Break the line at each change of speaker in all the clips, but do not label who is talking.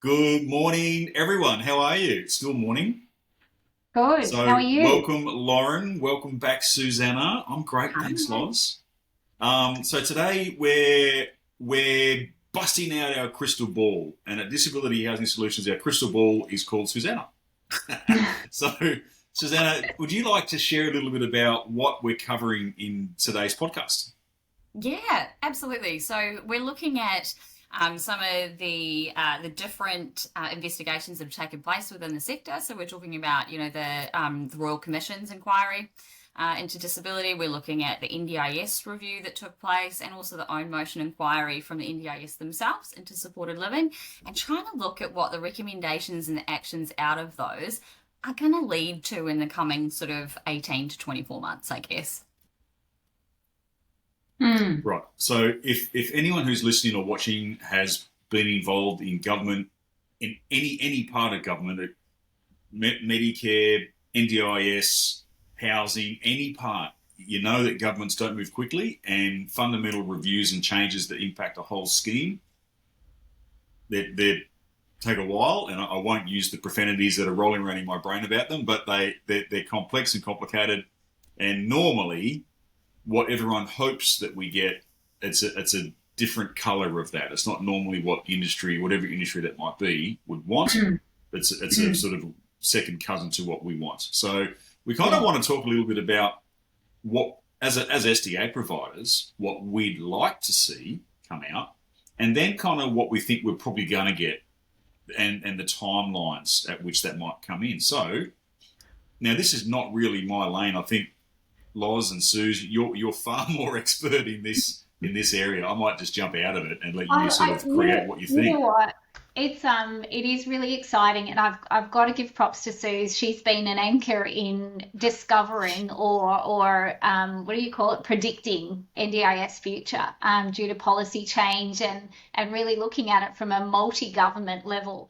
Good morning, everyone. How are you? It's still morning.
Good. How are
So,
you?
welcome, Lauren. Welcome back, Susanna. I'm great, thanks,
Hi.
Loz. So today we're busting out our crystal ball, and at Disability Housing Solutions, our crystal ball is called Susanna. So, Susanna, would you like to share a little bit about what we're covering in today's podcast?
Yeah, absolutely. So we're looking at some of the different investigations that have taken place within the sector. So we're talking about, the Royal Commission's inquiry into disability. We're looking at the NDIS review that took place, and also the own motion inquiry from the NDIS themselves into supported living, and trying to look at what the recommendations and the actions out of those are going to lead to in the coming sort of 18 to 24 months, I guess.
Hmm.
Right. So, if anyone who's listening or watching has been involved in government, in any part of government, Medicare, NDIS, housing, any part, you know that governments don't move quickly, and fundamental reviews and changes that impact a whole scheme, they take a while. And I won't use the profanities that are rolling around in my brain about them, but they're complex and complicated, and normally what everyone hopes that we get, it's a different color of that. It's not normally what industry, whatever industry that might be, would want. It's a sort of second cousin to what we want. So we kind of
Yeah.
want to talk a little bit about what, as SDA providers, what we'd like to see come out, and then kind of what we think we're probably going to get, and the timelines at which that might come in. So now this is not really my lane. I think Loz and Suze, you're far more expert in this area. I might just jump out of it and let you sort of create what you
You know
think.
what? It is really exciting, and I've got to give props to Suze. She's been an anchor in discovering or what do you call it, predicting NDIS future due to policy change and really looking at it from a multi-government level.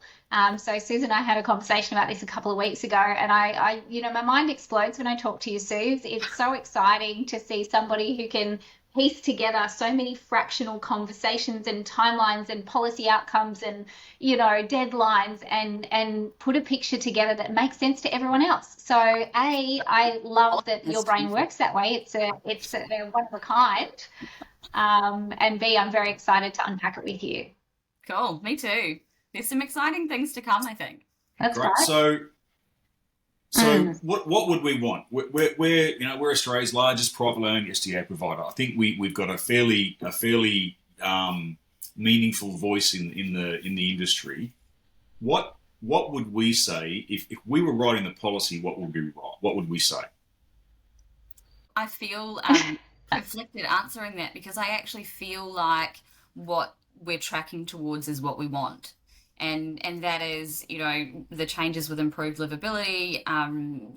So Suze and I had a conversation about this a couple of weeks ago, and my mind explodes when I talk to you, Suze. It's so exciting to see somebody who can piece together so many fractional conversations and timelines and policy outcomes and deadlines and put a picture together that makes sense to everyone else. So I love that your
That's
brain
terrific.
works that way. It's a one of a kind. And B, I'm very excited to unpack it with you.
Cool, me too. There's some exciting things to come, I think.
That's
Great.
right.
So
Mm.
what would we want? We're Australia's largest privately owned SDA provider. I think we've got a fairly meaningful voice in the industry. What would we say if we were writing the policy? What would we write? What would we say?
I feel conflicted answering that, because I actually feel like what we're tracking towards is what we want. And that is, the changes with improved livability,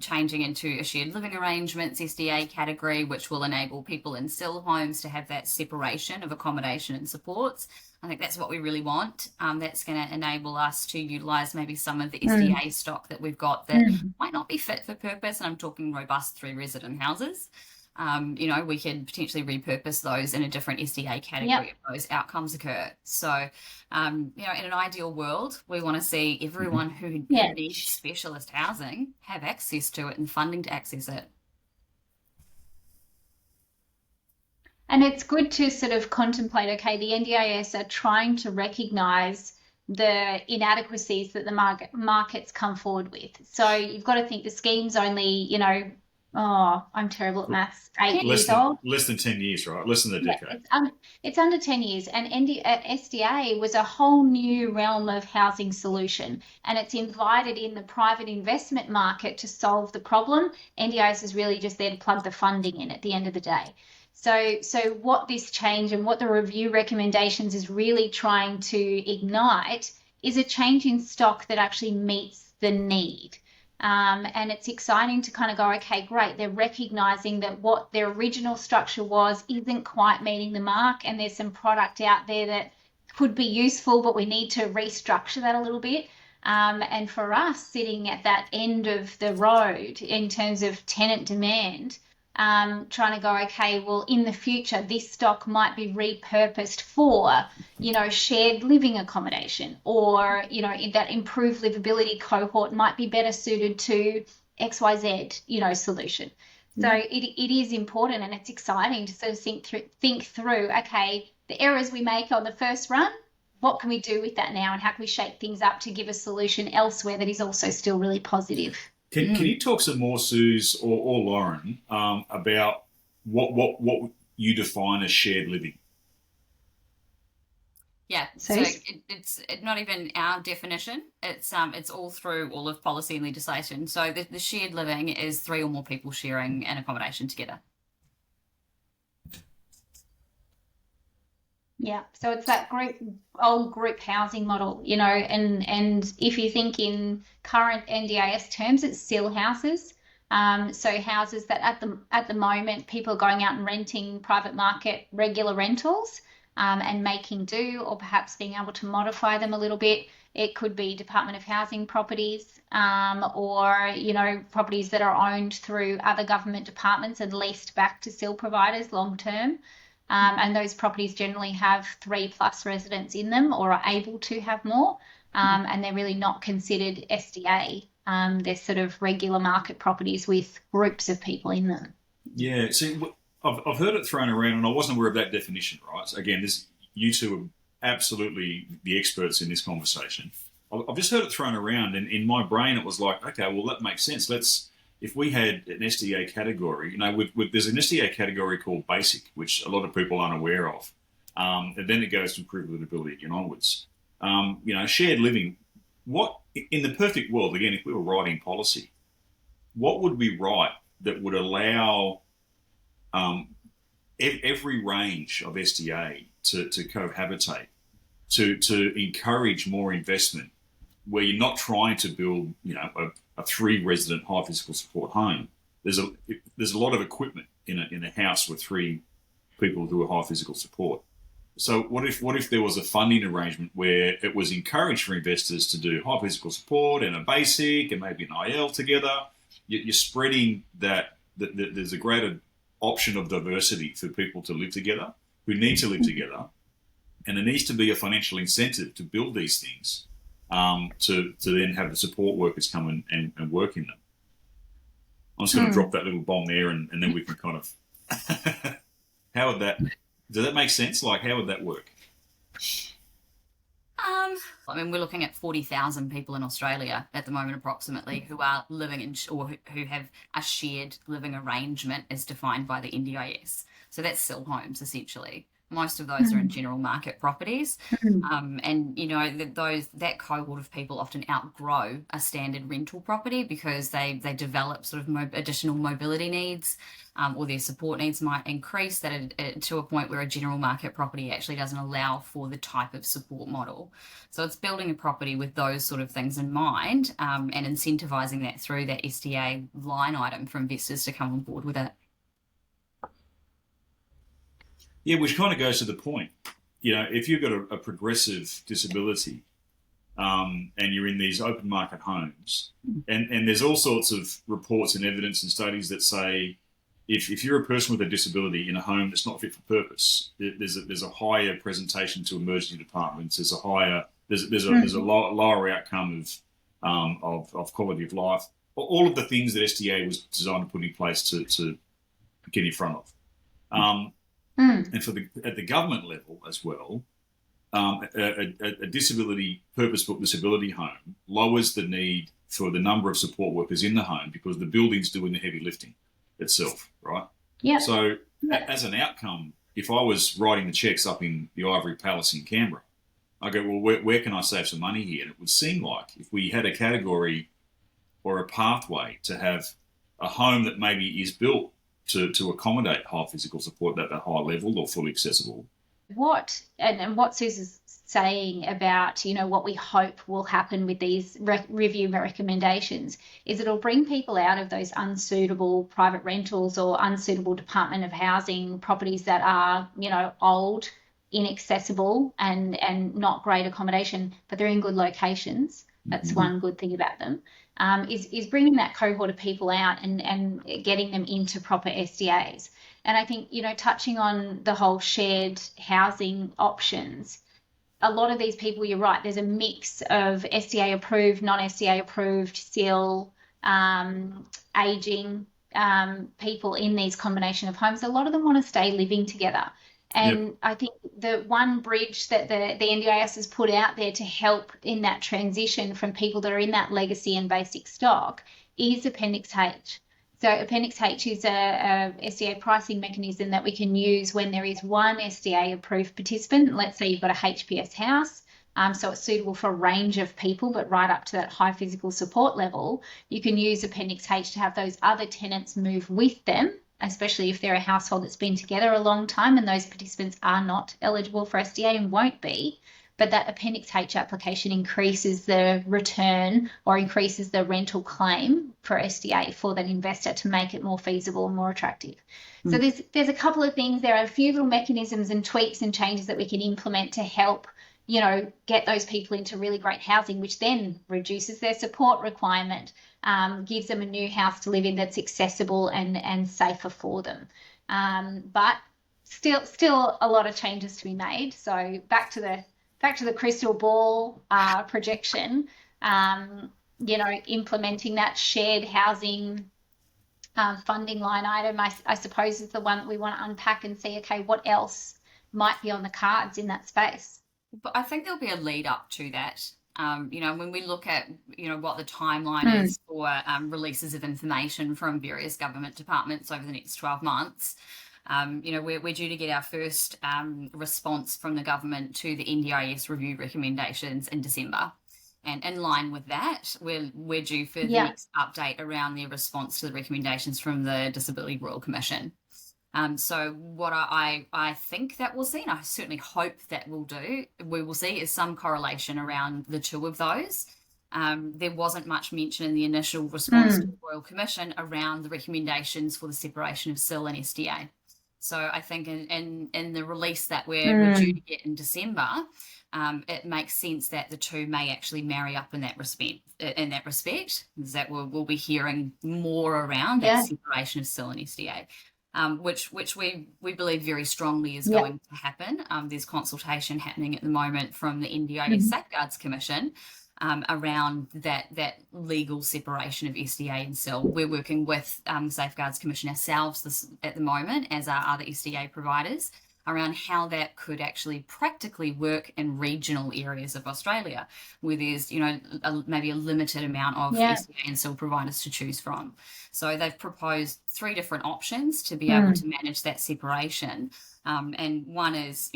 changing into a shared living arrangements, SDA category, which will enable people in SIL homes to have that separation of accommodation and supports. I think that's what we really want. That's going to enable us to utilise maybe some of the
Mm.
SDA stock that we've got that
Mm.
might not be fit for purpose. And I'm talking robust three resident houses. We could potentially repurpose those in a different SDA
Yep.
category if those outcomes occur. So, in an ideal world, we want to see everyone who
Yeah.
needs specialist housing have access to it and funding to access it.
And it's good to sort of contemplate, okay, the NDIS are trying to recognise the inadequacies that the markets come forward with. So you've got to think the scheme's only, oh, I'm terrible at maths, eight
Less
years
than
old.
less than 10 years, right? Less than a
Yeah,
decade.
it's under 10 years, and SDA was a whole new realm of housing solution, and it's invited in the private investment market to solve the problem. NDIS is really just there to plug the funding in at the end of the day. So what this change and what the review recommendations is really trying to ignite is a change in stock that actually meets the need. And it's exciting to kind of go, okay, great. They're recognizing that what their original structure was isn't quite meeting the mark, and there's some product out there that could be useful, but we need to restructure that a little bit. And for us, sitting at that end of the road in terms of tenant demand, trying to go, okay, well, in the future, this stock might be repurposed for, shared living accommodation, or, that improved livability cohort might be better suited to XYZ, solution. So it is important, and it's exciting to sort of think through, okay, the errors we make on the first run, what can we do with that now, and how can we shape things up to give a solution elsewhere that is also still really positive?
Can you talk some more, Suze or Lauren, about what you define as shared living?
Yeah, so it's not even our definition. It's all through all of policy and legislation. So the shared living is 3 or more people sharing an accommodation together.
Yeah, so it's that old group housing model, and if you think in current NDIS terms, it's SIL houses. So houses that at the moment people are going out and renting private market regular rentals, and making do, or perhaps being able to modify them a little bit. It could be Department of Housing properties, or properties that are owned through other government departments and leased back to SIL providers long term. And those properties generally have 3+ residents in them, or are able to have more, and they're really not considered SDA. They're sort of regular market properties with groups of people in them.
Yeah, see, I've heard it thrown around, and I wasn't aware of that definition, right? So again, you two are absolutely the experts in this conversation. I've just heard it thrown around, and in my brain it was like, okay, well, that makes sense. If we had an SDA category, there's an SDA category called basic, which a lot of people aren't aware of, and then it goes to improved livability and onwards. Shared living. What, in the perfect world, again, if we were writing policy, what would we write that would allow every range of SDA to cohabitate, to encourage more investment, where you're not trying to build, a 3-resident high physical support home. There's a lot of equipment in a house with 3 people who are high physical support. So what if there was a funding arrangement where it was encouraged for investors to do high physical support and a basic and maybe an IL together? You're spreading that there's a greater option of diversity for people to live together, who need to live together, and there needs to be a financial incentive to build these things, to then have the support workers come and work in them. I'm just going to drop that little bomb there, and then we can kind of how would that, does that make sense? Like, how would that work?
We're looking at 40,000 people in Australia at the moment, approximately, who are living in, or who have a shared living arrangement as defined by the NDIS. So that's SIL homes, essentially. Most of those are in general market properties. And, that cohort of people often outgrow a standard rental property because they develop sort of additional mobility needs, or their support needs might increase to a point where a general market property actually doesn't allow for the type of support model. So it's building a property with those sort of things in mind, and incentivising that through that SDA line item for investors to come on board with it.
Yeah, which kind of goes to the point. If you've got a progressive disability, and you're in these open market homes, and there's all sorts of reports and evidence and studies that say if you're a person with a disability in a home that's not fit for purpose, there's a higher presentation to emergency departments. There's a lower outcome of quality of life. All of the things that SDA was designed to put in place to get in front of. And at the government level as well, a disability, purpose-built disability home lowers the need for the number of support workers in the home because the building's doing the heavy lifting itself, right?
Yeah.
So as an outcome, if I was writing the checks up in the Ivory Palace in Canberra, I go, well, where can I save some money here? And it would seem like if we had a category or a pathway to have a home that maybe is built to accommodate high physical support at that high level or fully accessible.
What Suze saying about, what we hope will happen with these review recommendations is it'll bring people out of those unsuitable private rentals or unsuitable Department of Housing properties that are, old, inaccessible and not great accommodation, but they're in good locations. That's one good thing about them, is bringing that cohort of people out and getting them into proper SDAs. And I think, touching on the whole shared housing options, a lot of these people, you're right, there's a mix of SDA approved, non-SDA approved, SIL, aging people in these combination of homes. A lot of them want to stay living together. And I think the one bridge that the NDIS has put out there to help in that transition from people that are in that legacy and basic stock is Appendix H. So Appendix H is a SDA pricing mechanism that we can use when there is one SDA approved participant. Let's say you've got a HPS house, so it's suitable for a range of people, but right up to that high physical support level, you can use Appendix H to have those other tenants move with them, especially if they're a household that's been together a long time and those participants are not eligible for SDA and won't be. But that Appendix H application increases the return or increases the rental claim for SDA for that investor to make it more feasible and more attractive. So there's a couple of things. There are a few little mechanisms and tweaks and changes that we can implement to help, get those people into really great housing, which then reduces their support requirement, gives them a new house to live in that's accessible and safer for them. But still a lot of changes to be made. So back to the crystal ball projection, implementing that shared housing funding line item, I suppose, is the one that we want to unpack and see, okay, what else might be on the cards in that space.
But I think there'll be a lead up to that. When we look at, what the timeline is for releases of information from various government departments over the next 12 months, we're due to get our first response from the government to the NDIS review recommendations in December. And in line with that, we're due for the next update around their response to the recommendations from the Disability Royal Commission. So what I think that we'll see, and I certainly hope that we will see is some correlation around the two of those. There wasn't much mention in the initial response to the Royal Commission around the recommendations for the separation of SIL and SDA. So I think in the release that we're due to get in December, it makes sense that the two may actually marry up in that respect. Is that we'll be hearing more around that separation of SIL and SDA. Which we believe very strongly is going to happen. There's consultation happening at the moment from the NDIS Safeguards Commission around that legal separation of SDA and SIL. We're working with the Safeguards Commission ourselves at the moment, as are other SDA providers, around how that could actually practically work in regional areas of Australia, where there's, maybe a limited amount of SDA and SIL providers to choose from. So they've proposed 3 different options to be able to manage that separation. And one is,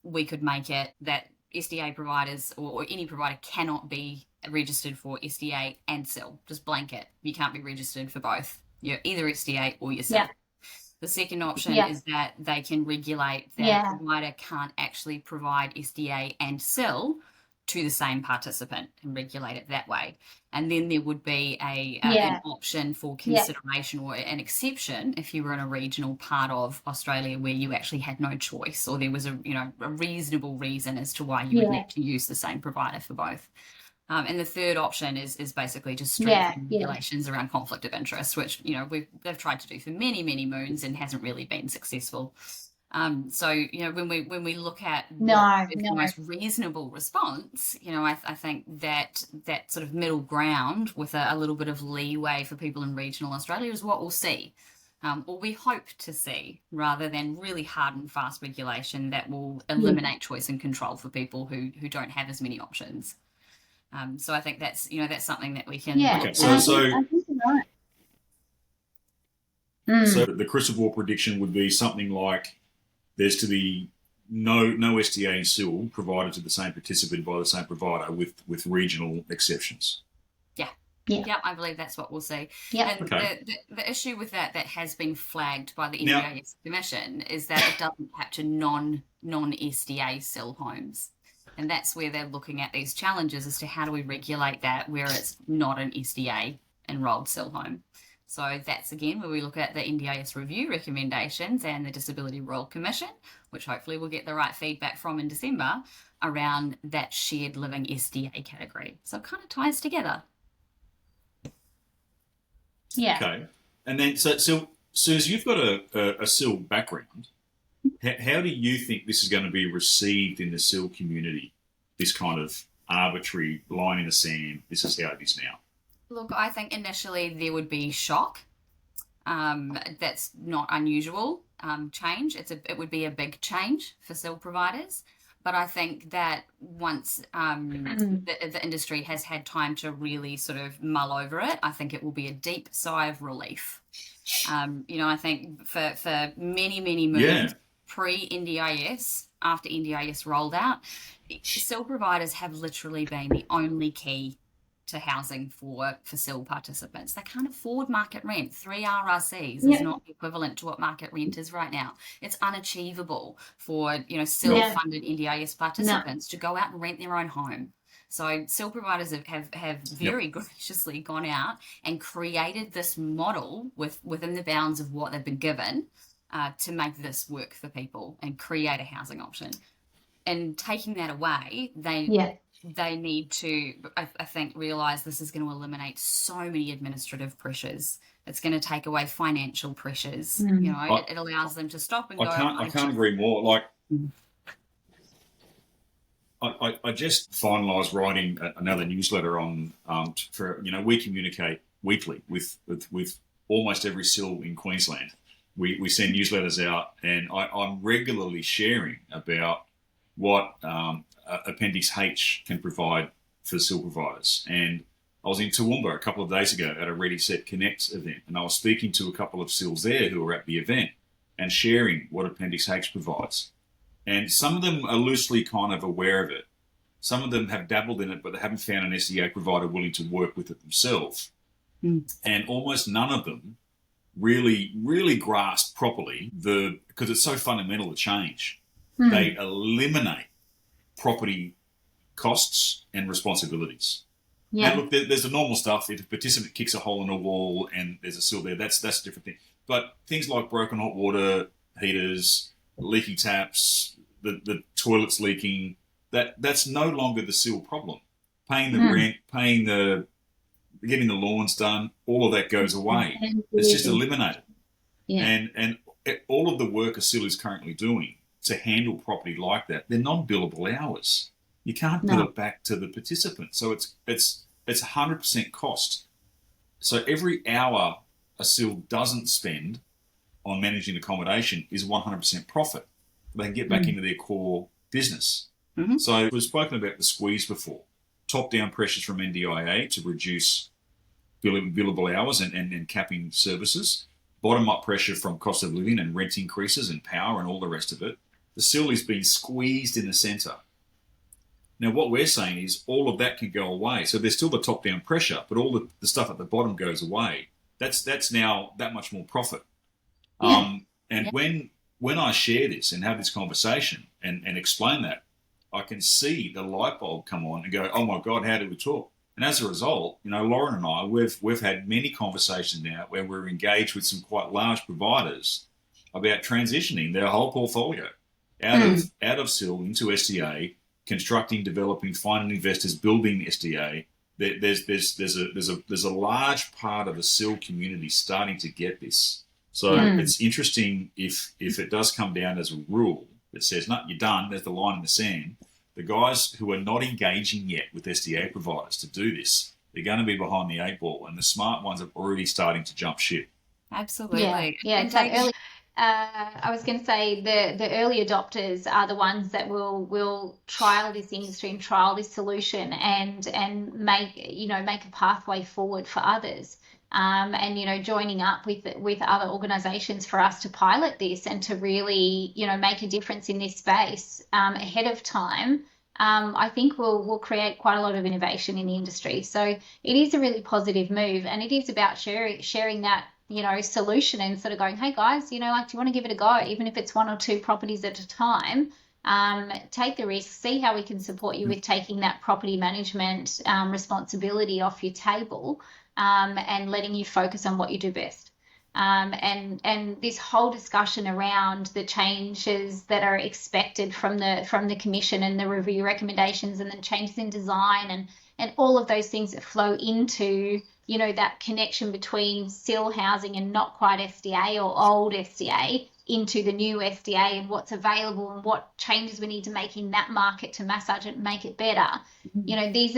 we could make it that SDA providers or any provider cannot be registered for SDA and SIL, just blanket. You can't be registered for both. You're either SDA or you're SIL. Yeah. The second option is that they can regulate that a provider can't actually provide SDA and SIL to the same participant and regulate it that way. And then there would be an option for consideration or an exception if you were in a regional part of Australia where you actually had no choice, or there was a reasonable reason as to why you would need to use the same provider for both. And the third option is basically just strengthening regulations around conflict of interest, which they've tried to do for many, many moons and hasn't really been successful. So when we look at the most reasonable response, I think that sort of middle ground with a little bit of leeway for people in regional Australia is what we'll see, or we hope to see, rather than really hard and fast regulation that will eliminate choice and control for people who don't have as many options. So I think that's something that we can.
Okay, so I think you're right. So the crystal ball prediction would be something like there's to be no SDA and SIL provided to the same participant by the same provider with regional exceptions.
Yeah, I believe that's what we'll see. Yeah. And the issue with that has been flagged by the NDIS Commission is that it doesn't capture non-SDA SIL homes. And that's where they're looking at these challenges as to how do we regulate that where it's not an SDA enrolled SIL home. So that's again where we look at the NDIS review recommendations and the Disability Royal Commission, which hopefully we'll get the right feedback from in December around that shared living SDA category. So it kind of ties together.
Yeah.
Okay. And then, so Suze, you've got a SIL background. How do you think this is going to be received in the SIL community, this kind of arbitrary line in the sand, this is how it is now?
Look, I think initially there would be shock. That's not unusual change. It would be a big change for SIL providers. But I think that once the industry has had time to really sort of mull over it, I think it will be a deep sigh of relief. I think for many, many moons pre-NDIS, after NDIS rolled out, SIL providers have literally been the only key to housing for SIL participants. They can't afford market rent. 3 RRCs is not equivalent to what market rent is right now. It's unachievable for SIL-funded NDIS participants to go out and rent their own home. So SIL providers have very graciously gone out and created this model within the bounds of what they've been given to make this work for people and create a housing option. And taking that away, they need to, I think, realise this is going to eliminate so many administrative pressures. It's going to take away financial pressures. It allows them to stop and go.
I can't agree more. Like, I just finalised writing another newsletter on we communicate weekly with almost every SIL in Queensland. We send newsletters out, and I'm regularly sharing about what Appendix H can provide for SIL providers. And I was in Toowoomba a couple of days ago at a Ready Set Connect event, and I was speaking to a couple of SILs there who were at the event and sharing what Appendix H provides. And some of them are loosely kind of aware of it. Some of them have dabbled in it, but they haven't found an SDA provider willing to work with it themselves. And almost none of them really, really grasp properly because it's so fundamental to change. They eliminate property costs and responsibilities. Yeah. And look, there's the normal stuff. If a participant kicks a hole in a wall and there's a SIL there, that's a different thing. But things like broken hot water heaters, leaky taps, the toilets leaking, that's no longer the SIL problem. Paying the rent, getting the lawns done, all of that goes away. It's just eliminated. Yeah. And all of the work a SIL is currently doing to handle property like that, they're non-billable hours. You can't bill it back to the participant. So it's 100% cost. So every hour a SIL doesn't spend on managing accommodation is 100% profit. They can get back into their core business. So we've spoken about the squeeze before. Top-down pressures from NDIA to reduce billable hours and capping services. Bottom-up pressure from cost of living and rent increases and power and all the rest of it. The SIL is being squeezed in the centre. Now, what we're saying is all of that can go away. So there's still the top-down pressure, but all the stuff at the bottom goes away. That's now that much more profit. When I share this and have this conversation and explain that, I can see the light bulb come on and go, oh my God, how did we talk? And as a result, Lauren and I, we've had many conversations now where we're engaged with some quite large providers about transitioning their whole portfolio out of SIL into SDA, constructing, developing, finding investors, building SDA. There's a large part of the SIL community starting to get this. So it's interesting if it does come down as a rule that says, no, you're done, there's the line in the sand. The guys who are not engaging yet with SDA providers to do this, they're going to be behind the 8 ball, and the smart ones are already starting to jump ship.
Absolutely.
Yeah. So I was going to say the early adopters are the ones that will trial this industry and trial this solution and make a pathway forward for others. And joining up with other organisations for us to pilot this and to really make a difference in this space ahead of time. I think we'll create quite a lot of innovation in the industry. So it is a really positive move, and it is about sharing that solution and sort of going, hey guys, do you want to give it a go, even if it's 1 or 2 properties at a time. take the risk, see how we can support you with taking that property management responsibility off your table, and letting you focus on what you do best. And this whole discussion around the changes that are expected from the commission and the review recommendations and the changes in design and all of those things that flow into, you know, that connection between SIL housing and not quite SDA or old SDA into the new SDA, and what's available and what changes we need to make in that market to massage it and make it better. You know, these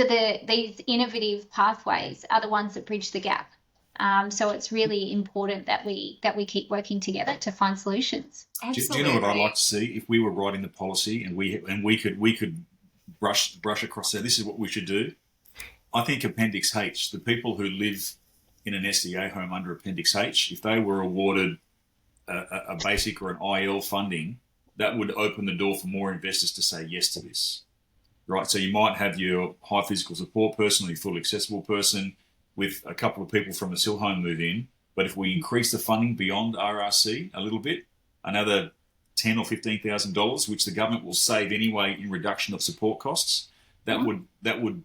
innovative pathways are the ones that bridge the gap. So it's really important that we keep working together to find solutions.
Do you know what I'd like to see if we were writing the policy and we could brush across there? This is what we should do. I think Appendix H, the people who live in an SDA home under Appendix H, if they were awarded a basic or an IL funding, that would open the door for more investors to say yes to this, right? So you might have your high physical support person or your fully accessible person with a couple of people from a SIL home move in, but if we increase the funding beyond RRC a little bit, another $10,000 or $15,000, which the government will save anyway in reduction of support costs, that would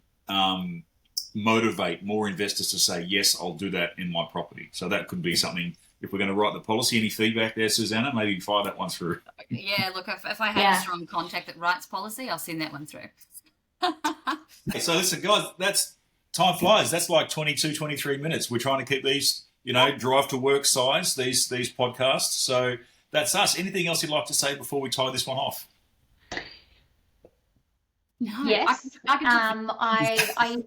motivate more investors to say, yes, I'll do that in my property. So that could be something. If we're going to write the policy, any feedback there, Susanna? Maybe fire that one through.
Yeah, look, if I have a strong contact that writes policy, I'll send that one through.
So listen, guys, that's time flies. That's like 22, 23 minutes. We're trying to keep these, you know, drive to work size, these podcasts. So that's us. Anything else you'd like to say before we tie this one off?
No, yes. I think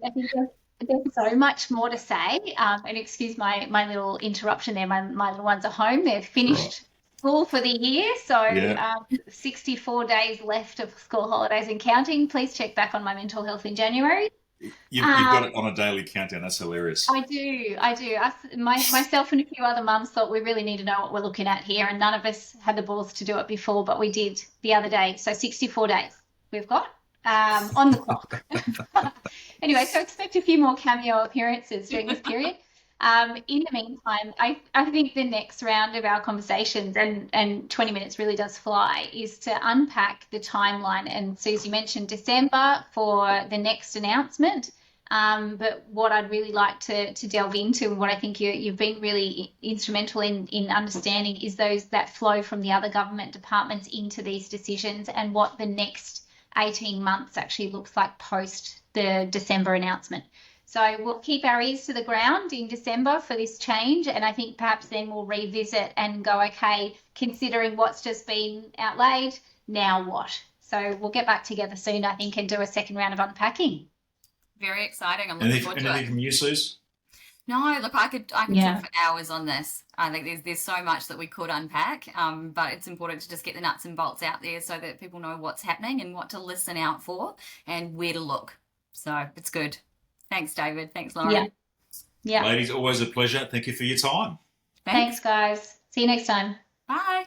there's so much more to say. And excuse my little interruption there. My little ones are home. They've finished school for the year. So 64 days left of school holidays and counting. Please check back on my mental health in January.
You've got it on a daily countdown. That's hilarious.
I do. Myself and a few other mums thought we really need to know what we're looking at here, and none of us had the balls to do it before, but we did the other day. So 64 days we've got on the clock. Anyway, so expect a few more cameo appearances during this period. In the meantime, I think the next round of our conversations, and 20 minutes really does fly, is to unpack the timeline. And Susie mentioned December for the next announcement. But what I'd really like to delve into, and what I think you've been really instrumental in understanding, is that flow from the other government departments into these decisions, and what the next 18 months actually looks like post the December announcement. So we'll keep our ears to the ground in December for this change, and I think perhaps then we'll revisit and go, okay, considering what's just been outlaid, now what? So we'll get back together soon, I think, and do a second round of unpacking.
Very exciting. I'm looking forward to it.
Anything from you, Suze?
No, look, I could talk for hours on this. I think there's so much that we could unpack, but it's important to just get the nuts and bolts out there so that people know what's happening and what to listen out for and where to look. So it's good. Thanks, David. Thanks, Lauren.
Yeah.
Ladies, always a pleasure. Thank you for your time.
Thanks, guys. See you next time.
Bye.